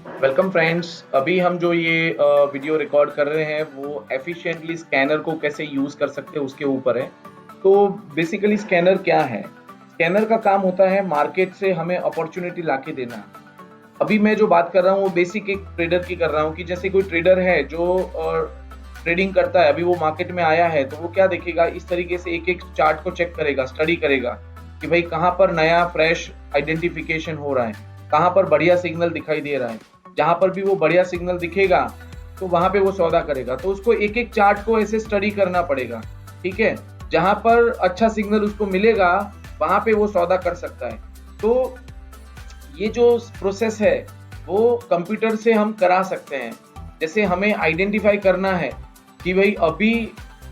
Welcome friends. अभी हम जो ये वीडियो रिकॉर्ड कर रहे हैं वो एफिशिएंटली स्कैनर को कैसे यूज़ कर सकते हैं उसके ऊपर है। तो बेसिकली स्कैनर क्या है? स्कैनर का काम होता है मार्केट से हमें अपॉर्चुनिटी लाके देना। अभी मैं जो बात कर रहा हूँ वो बेसिक एक ट्रेडर की कर रहा हूँ कि जैसे कोई ट्रेडर है जो ट्रेडिंग करता है, अभी वो मार्केट में आया है तो वो क्या देखेगा, इस तरीके से एक एक चार्ट को चेक करेगा, स्टडी करेगा कि भाई कहाँ पर नया फ्रेश आइडेंटिफिकेशन हो रहा है, कहाँ पर बढ़िया सिग्नल दिखाई दे रहा है। जहां पर भी वो बढ़िया सिग्नल दिखेगा तो वहां पे वो सौदा करेगा। तो उसको एक एक चार्ट को ऐसे स्टडी करना पड़ेगा, ठीक है। जहां पर अच्छा सिग्नल उसको मिलेगा वहां पे वो सौदा कर सकता है। तो ये जो प्रोसेस है वो कंप्यूटर से हम करा सकते हैं। जैसे हमें आइडेंटिफाई करना है कि भाई अभी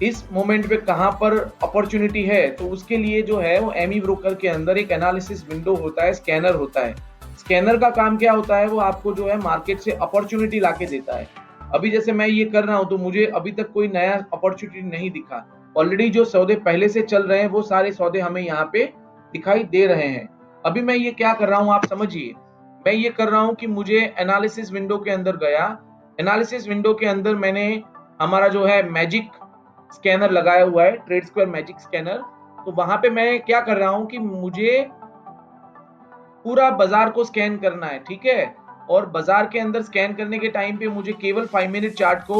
इस मोमेंट पे कहाँ पर अपॉर्चुनिटी है, तो उसके लिए जो है वो एमी ब्रोकर के अंदर एक एनालिसिस विंडो होता है, स्कैनर होता है। स्कैनर का काम क्या होता है, वो आपको जो है मार्केट से अपॉर्चुनिटी लाके देता है। अभी जैसे मैं ये कर रहा हूँ तो मुझे अभी तक कोई नया अपॉर्चुनिटी नहीं दिखा। ऑलरेडी जो सौदे पहले से चल रहे हैं वो सारे सौदे हमें यहाँ पे दिखाई दे रहे हैं। अभी मैं ये क्या कर रहा हूँ आप समझिए। मैं ये कर रहा हूँ कि मुझे एनालिसिस विंडो के अंदर गया। एनालिसिस विंडो के अंदर मैंने हमारा जो है मैजिक स्कैनर लगाया हुआ है, ट्रेड स्क्वायर मैजिक स्कैनर। तो वहां पे मैं क्या कर रहा हूँ कि मुझे पूरा बाजार को स्कैन करना है, ठीक है। और बाजार के अंदर स्कैन करने के टाइम पे मुझे केवल 5 मिनट चार्ट को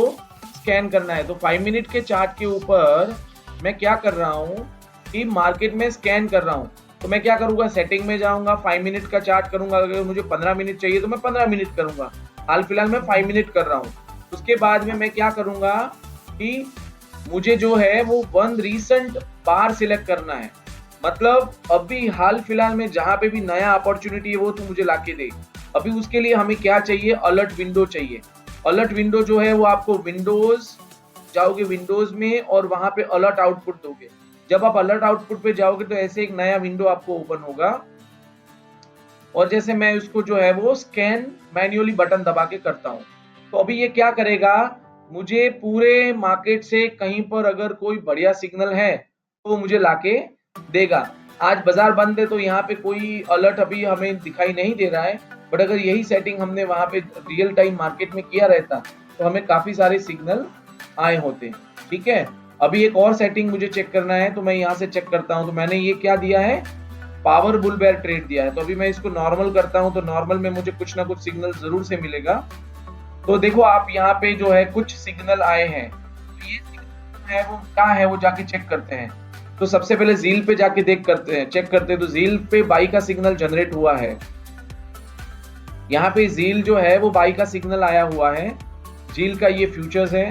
स्कैन करना है। तो 5 मिनट के चार्ट के ऊपर मैं क्या कर रहा हूँ कि मार्केट में स्कैन कर रहा हूँ। तो मैं क्या करूंगा, सेटिंग में जाऊंगा, 5 मिनट का चार्ट करूंगा। अगर मुझे 15 मिनट चाहिए तो मैं 15 मिनट करूंगा। हाल फिलहाल मैं 5 मिनट कर रहा हूँ। उसके बाद में मैं क्या करूंगा कि मुझे जो है वो वन रीसेंट बार सिलेक्ट करना है। मतलब अभी हाल फिलहाल में जहां पे भी नया अपॉर्चुनिटी है वो तो मुझे लाके दे। अभी उसके लिए हमें क्या चाहिए, अलर्ट विंडो चाहिए। अलर्ट विंडो जो है वो आपको विंडोज जाओगे, विंडोज में और वहां पे अलर्ट आउटपुट दोगे। जब आप अलर्ट आउटपुट पे जाओगे तो ऐसे एक नया विंडो आपको ओपन होगा। और जैसे मैं उसको जो है वो स्कैन मैन्युअली बटन दबा के करता हूँ तो अभी ये क्या करेगा, मुझे पूरे मार्केट से कहीं पर अगर कोई बढ़िया सिग्नल है तो मुझे लाके देगा। आज बाजार बंद है तो यहाँ पे कोई अलर्ट अभी हमें दिखाई नहीं दे रहा है, बट अगर यही सेटिंग हमने वहां पे रियल टाइम मार्केट में किया रहता तो हमें काफी सारे सिग्नल आए होते, ठीक है। अभी एक और सेटिंग मुझे चेक करना है तो मैं यहाँ से चेक करता हूँ। तो मैंने ये क्या दिया है, पावर बुल बेयर ट्रेड दिया है। तो अभी मैं इसको नॉर्मल करता हूं तो नॉर्मल में मुझे कुछ ना कुछ सिग्नल जरूर से मिलेगा। तो देखो आप यहाँ पे जो है कुछ सिग्नल आए हैं। तो ये सिग्नल है वो क्या है वो जाके चेक करते हैं। तो सबसे पहले जील पे जाके देख करते हैं, चेक करते हैं। तो जील पे बाई का सिग्नल जनरेट हुआ है। यहाँ पे जील जो है वो बाई का सिग्नल आया हुआ है। जील का ये फ्यूचर्स है।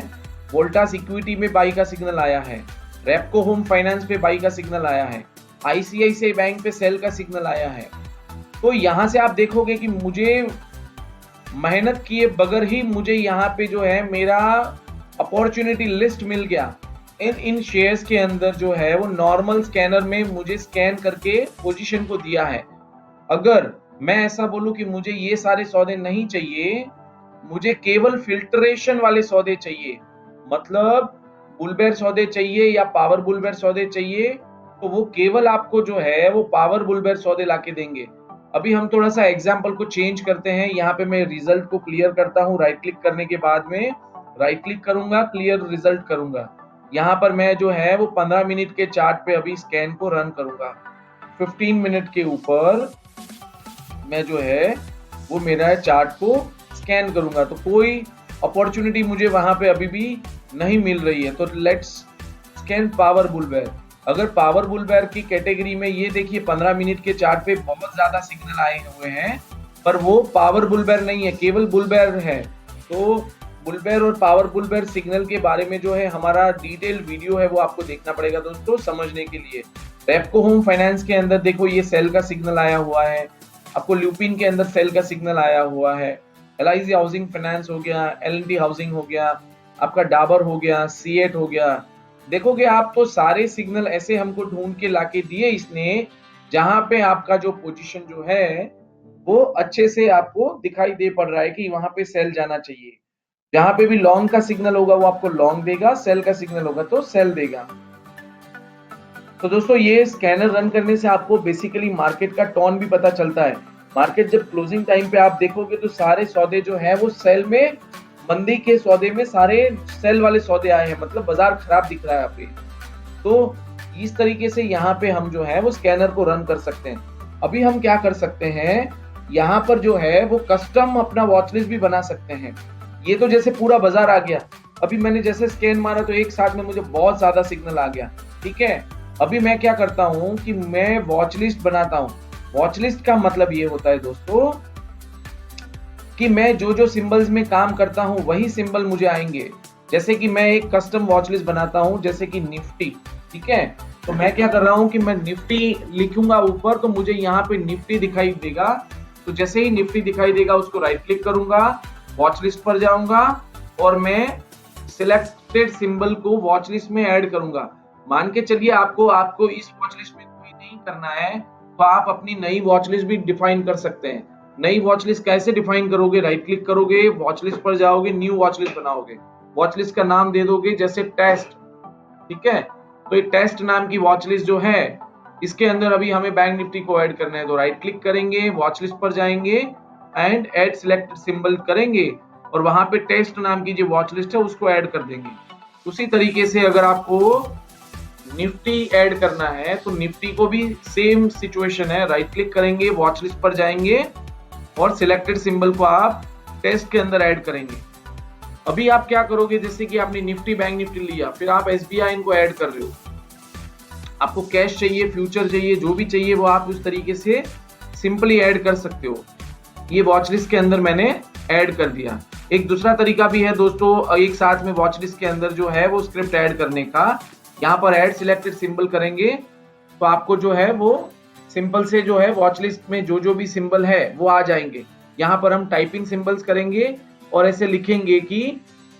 वोल्टास इक्विटी में बाई का सिग्नल आया है। रेपको होम फाइनेंस पे बाई का सिग्नल आया है। आईसीआईसीआई बैंक पे सेल का सिग्नल आया है। तो यहां से आप देखोगे कि मुझे मेहनत किए बगैर ही मुझे यहाँ पे जो है मेरा अपॉर्चुनिटी लिस्ट मिल गया। इन इन शेयर्स के अंदर जो है वो नॉर्मल स्कैनर में मुझे स्कैन करके पोजीशन को दिया है। अगर मैं ऐसा बोलूं कि मुझे ये सारे सौदे नहीं चाहिए, मुझे केवल फिल्ट्रेशन वाले सौदे चाहिए, मतलब बुलबेर सौदे चाहिए या पावर बुलबेर सौदे चाहिए, तो वो केवल आपको जो है वो पावर बुलबेर सौदे लाके देंगे। अभी हम थोड़ा सा एग्जांपल को चेंज करते हैं। यहाँ पे मैं रिजल्ट को क्लियर करता हूँ। राइट क्लिक करने के बाद में राइट क्लिक करूंगा, क्लियर रिजल्ट करूंगा। यहाँ पर मैं जो है वो 15 मिनट के चार्ट पे अभी स्कैन को रन करूंगा। 15 मिनट के ऊपर मैं जो है वो मेरा चार्ट को स्कैन करूंगा तो कोई अपॉर्चुनिटी मुझे वहां पे अभी भी नहीं मिल रही है। तो लेट्स स्कैन पावर बुलबेर। अगर पावर बुलबेर की कैटेगरी में ये देखिए 15 मिनट के चार्ट पे बहुत ज्यादा सिग्नल आए हुए हैं, पर वो पावर बुलबेर नहीं है, केवल बुलबेर है। तो बुलबेर और पावर बुलबेर सिग्नल के बारे में जो है हमारा डिटेल वीडियो है वो आपको देखना पड़ेगा दोस्तों समझने के लिए। रेपको होम फाइनेंस के अंदर देखो ये सेल का सिग्नल आया हुआ है। आपको ल्यूपिन के अंदर सेल का सिग्नल आया हुआ है। एलआईसी हाउसिंग फाइनेंस हो गया, एलएनटी हाउसिंग हो गया, आपका डाबर हो गया, सीएट हो गया। देखोगे आप तो सारे सिग्नल ऐसे हमको ढूंढ के लाके दिए इसने, जहां पे आपका जो पोजीशन जो है वो अच्छे से आपको दिखाई दे पड़ रहा है कि वहां पे सेल जाना चाहिए। जहां पे भी लॉन्ग का सिग्नल होगा वो आपको लॉन्ग देगा, सेल का सिग्नल होगा तो सेल देगा। तो दोस्तों ये स्कैनर रन करने से आपको बेसिकली मार्केट का टोन भी पता चलता है मार्केट जब क्लोजिंग टाइम पे आप देखोगे तो सारे सौदे जो है वो सेल में, मंदी के सौदे में सारे सेल वाले सौदे आए हैं, मतलब बाजार खराब दिख रहा है यहाँ पे। तो इस तरीके से यहाँ पे हम जो है वो स्कैनर को रन कर सकते हैं। अभी हम क्या कर सकते हैं, यहाँ पर जो है वो कस्टम अपना वॉच लिस्ट भी बना सकते हैं। ये तो जैसे पूरा बाजार आ गया, अभी मैंने जैसे स्कैन मारा तो एक साथ में मुझे बहुत ज्यादा सिग्नल आ गया, ठीक है। अभी मैं क्या करता हूँ कि मैं वॉच लिस्ट बनाता हूँ। वॉच लिस्ट का मतलब ये होता है दोस्तों कि मैं जो जो सिंबल्स में काम करता हूँ वही सिंबल मुझे आएंगे। जैसे कि मैं एक कस्टम वॉच लिस्ट बनाता हूँ, जैसे कि निफ्टी, ठीक है। तो मैं क्या कर रहा हूँ कि मैं निफ्टी लिखूंगा ऊपर, तो मुझे यहाँ पे निफ्टी दिखाई देगा। तो जैसे ही निफ्टी दिखाई देगा उसको राइट क्लिक करूंगा, वॉच लिस्ट पर जाऊंगा और मैं सिलेक्टेड सिंबल को वॉच लिस्ट में ऐड करूंगा। मान के चलिए आपको इस वॉच लिस्ट में कोई नहीं करना है, तो आप अपनी नई वॉच लिस्ट भी डिफाइन कर सकते हैं। नई वॉच लिस्ट कैसे डिफाइन करोगे, राइट क्लिक करोगे, वॉच लिस्ट पर जाओगे, न्यू वॉच लिस्ट बनाओगे, वॉच लिस्ट का नाम दे दोगे जैसे टेस्ट, ठीक है। तो ये टेस्ट नाम की वॉच लिस्ट जो है, इसके अंदर अभी हमें बैंक निफ्टी को ऐड करना है। तो राइट क्लिक करेंगे, वॉच लिस्ट पर जाएंगे एंड ऐड सिलेक्टेड सिंबल करेंगे और वहां पे टेस्ट नाम की जो वॉच लिस्ट है उसको ऐड कर देंगे। उसी तरीके से अगर आपको निफ्टी ऐड करना है तो निफ्टी को भी सेम सिचुएशन है, राइट क्लिक करेंगे, वॉच लिस्ट पर जाएंगे और सिलेक्टेड सिंबल को आप टेस्ट के अंदर ऐड करेंगे। अभी आप क्या करोगे, जैसे कि आपने निफ्टी बैंक निफ्टी लिया, फिर आप एसबीआई इनको ऐड कर रहे हो, आपको कैश चाहिए, फ्यूचर चाहिए, जो भी चाहिए वो आप उस तरीके से सिंपली ऐड कर सकते हो। ये वॉच लिस्ट के अंदर मैंने ऐड कर दिया। एक दूसरा तरीका भी है दोस्तों, एक साथ में वॉच लिस्ट के अंदर जो है वो स्क्रिप्ट ऐड करने का। यहाँ पर ऐड सिलेक्टेड सिंबल करेंगे तो आपको जो है वो सिंपल से जो है वॉच लिस्ट में जो जो भी सिंबल है वो आ जाएंगे। यहाँ पर हम टाइपिंग सिंबल्स करेंगे और ऐसे लिखेंगे कि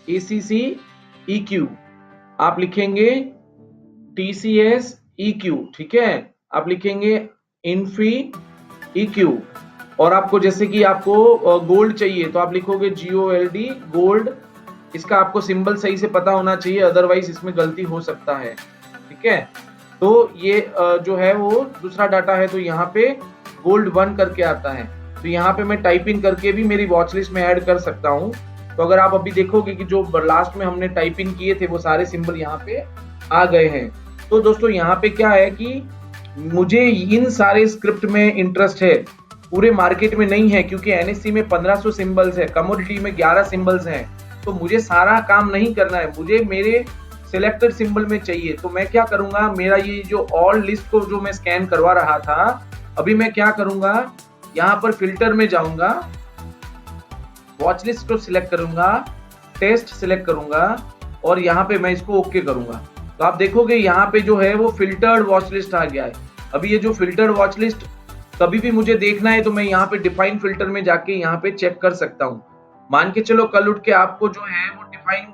ACC EQ, आप लिखेंगे TCS EQ, ठीक है। आप लिखेंगे इन्फी EQ और आपको जैसे कि आपको गोल्ड चाहिए तो आप लिखोगे GOLD गोल्ड। इसका आपको सिंबल सही से पता होना चाहिए, अदरवाइज इसमें गलती हो सकता है, ठीक है। तो ये जो है वो दूसरा डाटा है, तो यहाँ पे गोल्ड 1 करके आता है, तो यहाँ पे मैं टाइपिंग करके भी मेरी वॉच लिस्ट में ऐड कर सकता हूँ। तो अगर आप अभी देखोगे कि जो लास्ट में हमने टाइपिंग किए थे वो सारे सिंबल यहाँ पे आ गए हैं। तो दोस्तों यहाँ पे क्या है कि मुझे इन सारे स्क्रिप्ट में इंटरेस्ट है, पूरे मार्केट में नहीं है, क्योंकि NSE में 1500 सिंबल्स है, कमोडिटी में 11 सिंबल्स हैं। तो मुझे सारा काम नहीं करना है, मुझे मेरे सिलेक्टेड सिंबल में चाहिए। तो मैं क्या करूंगा, मेरा ये जो ऑल लिस्ट को जो मैं स्कैन करवा रहा था, अभी मैं क्या करूंगा, यहाँ पर फिल्टर में जाऊंगा, वॉच लिस्ट को सिलेक्ट करूंगा, टेस्ट सिलेक्ट करूंगा और यहाँ पे मैं इसको ओके करूंगा। तो आप देखोगे यहाँ पे जो है वो फिल्टर्ड वॉच लिस्ट आ गया है। अभी ये जो फिल्टर्ड वॉच लिस्ट कभी भी मुझे देखना है तो मैं यहाँ पे डिफाइन फिल्टर में जाके यहाँ पे चेक कर सकता हूँ। मान के चलो कल उठ के आपको जो है वो डिफाइन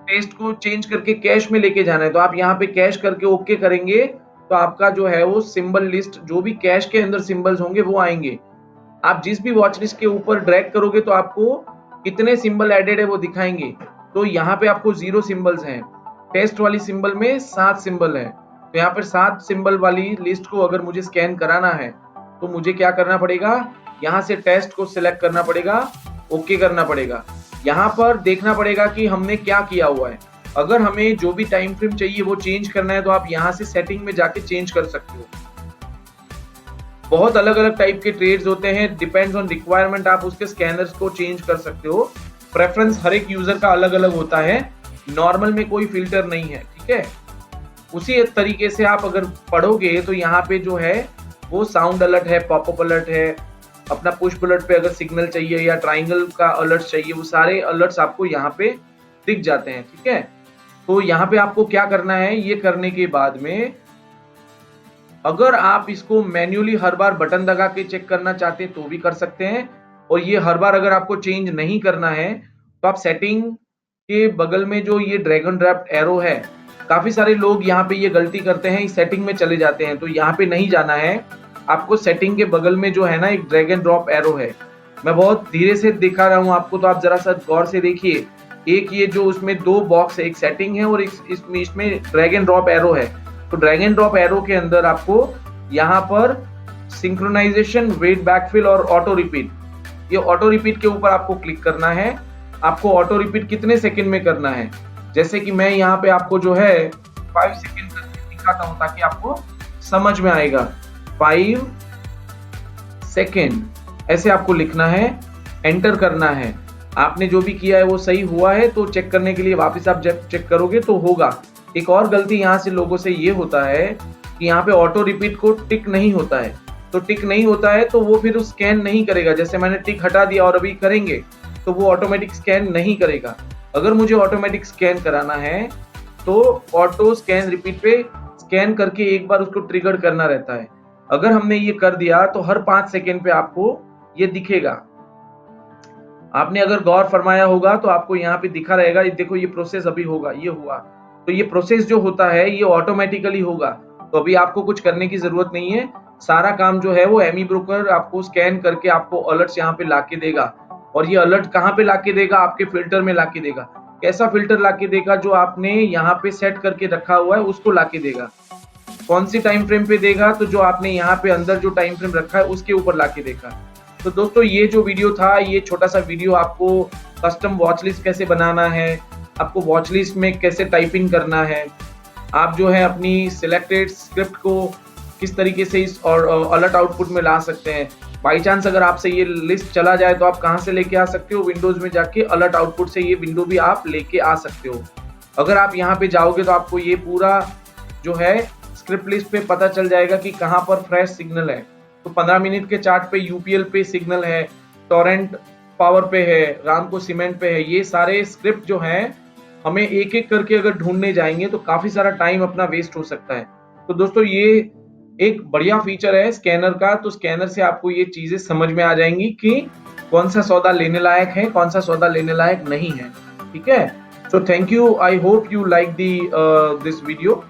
टेस्ट को चेंज करके कैश में लेके जाना है, तो आप यहाँ पे कैश करके ओके करेंगे तो आपका जो है वो सिंबल लिस्ट, जो भी कैश के अंदर सिंबल्स होंगे वो आएंगे। आप जिस भी वॉच लिस्ट के ऊपर ड्रैग करोगे तो आपको कितने सिंबल एडेड है वो दिखाएंगे। तो यहाँ पे आपको 0 सिंबल्स हैं, टेस्ट वाली सिंबल में 7 सिंबल है। तो यहाँ पर 7 सिंबल वाली लिस्ट को अगर मुझे स्कैन कराना है तो मुझे क्या करना पड़ेगा, यहाँ से टेस्ट को सिलेक्ट करना पड़ेगा, ओके करना पड़ेगा। यहाँ पर देखना पड़ेगा कि हमने क्या किया हुआ है। अगर हमें जो भी टाइम फ्रेम चाहिए वो चेंज करना है तो आप यहाँ से सेटिंग में जाके चेंज कर सकते हो। बहुत अलग अलग टाइप के ट्रेड्स होते हैं, डिपेंड्स ऑन रिक्वायरमेंट, आप उसके स्कैनर्स को चेंज कर सकते हो। प्रेफरेंस हर एक यूजर का अलग अलग होता है, नॉर्मल में कोई फिल्टर नहीं है, ठीक है। उसी तरीके से आप अगर पढ़ोगे तो यहाँ पे जो है वो साउंड अलर्ट है, पॉपअप अलर्ट है, अपना पुश अलर्ट पे अगर सिग्नल चाहिए या ट्राइंगल का अलर्ट चाहिए, वो सारे अलर्ट्स आपको यहाँ पे दिख जाते हैं, ठीक है। तो यहाँ पे आपको क्या करना है, ये करने के बाद में अगर आप इसको मैन्युअली हर बार बटन दबा के चेक करना चाहते हैं तो भी कर सकते हैं, और ये हर बार अगर आपको चेंज नहीं करना है तो आप सेटिंग के बगल में जो ये ड्रैगन ड्रॉप एरो है, काफी सारे लोग यहाँ पे ये गलती करते हैं, इस सेटिंग में चले जाते हैं, तो यहाँ पे नहीं जाना है आपको। सेटिंग के बगल में जो है ना एक ड्रैगन ड्रॉप एरो है, मैं बहुत धीरे से दिखा रहा हूँ आपको, तो आप जरा सा गौर से देखिए। एक ये जो उसमें 2 बॉक्स है, एक सेटिंग है और इसमें ड्रैगन ड्रॉप एरो है। तो ड्रैगन ड्रॉप एरो के अंदर आपको यहाँ पर सिंक्रोनाइजेशन, वेट बैकफिल और ऑटो रिपीट। ये ऑटो रिपीट के ऊपर आपको क्लिक करना है। आपको ऑटो रिपीट कितने सेकंड में करना है, जैसे कि मैं यहाँ पे आपको जो है 5 सेकंड करके दिखाता हूँ ताकि आपको समझ में आएगा। 5 सेकंड ऐसे आपको लिखना है, एंटर करना है। आपने जो भी किया है वो सही हुआ है तो चेक करने के लिए वापस आप जब चेक करोगे तो होगा। एक और गलती यहाँ से लोगों से ये होता है कि यहाँ पे ऑटो रिपीट को टिक नहीं होता है, तो टिक नहीं होता है तो वो फिर स्कैन नहीं करेगा। जैसे मैंने टिक हटा दिया और अभी करेंगे तो वो ऑटोमेटिक स्कैन नहीं करेगा। अगर मुझे ऑटोमेटिक स्कैन कराना है तो ऑटो स्कैन रिपीट पे स्कैन करके एक बार उसको ट्रिगर करना रहता है। अगर हमने ये कर दिया तो हर 5 सेकंड पे आपको ये दिखेगा। आपने अगर गौर फरमाया होगा तो आपको यहाँ पे दिखा रहेगा, ये देखो ये प्रोसेस अभी होगा, ये हुआ। तो ये प्रोसेस जो होता है ये ऑटोमेटिकली होगा, तो अभी आपको कुछ करने की जरूरत नहीं है। सारा काम जो है वो एमी ब्रोकर आपको स्कैन करके आपको अलर्ट्स यहाँ पे लाके देगा। और ये अलर्ट कहाँ पे लाके देगा, आपके फिल्टर में लाके देगा। कैसा फिल्टर लाके देगा, जो आपने यहाँ पे सेट करके रखा हुआ है उसको लाके देगा। कौन सी टाइम फ्रेम पे देगा, तो जो आपने यहाँ पे अंदर जो टाइम फ्रेम रखा है उसके ऊपर लाके देगा। तो दोस्तों ये जो वीडियो था, ये छोटा सा वीडियो आपको कस्टम वॉच लिस्ट कैसे बनाना है, आपको वॉच लिस्ट में कैसे टाइपिंग करना है, आप जो है अपनी सिलेक्टेड स्क्रिप्ट को किस तरीके से इस और अलर्ट आउटपुट में ला सकते हैं। बाई चांस अगर आपसे ये लिस्ट चला जाए तो आप कहाँ से लेके आ सकते हो, विंडोज में जाके अलर्ट आउटपुट से ये विंडो भी आप लेके आ सकते हो। अगर आप यहाँ पे जाओगे तो आपको ये पूरा जो है स्क्रिप्ट लिस्ट पे पता चल जाएगा कि कहाँ पर फ्रेश सिग्नल है। तो 15 मिनट के चार्ट पे यूपीएल पे सिग्नल है, टोरेंट पावर पे है, रामको सीमेंट पे है। ये सारे स्क्रिप्ट जो हैं हमें एक एक करके अगर ढूंढने जाएंगे तो काफी सारा टाइम अपना वेस्ट हो सकता है। तो दोस्तों ये एक बढ़िया फीचर है स्कैनर का। तो स्कैनर से आपको ये चीजें समझ में आ जाएंगी कि कौन सा सौदा लेने लायक है, कौन सा सौदा लेने लायक नहीं है। ठीक है, so thank you, I hope you like the this video.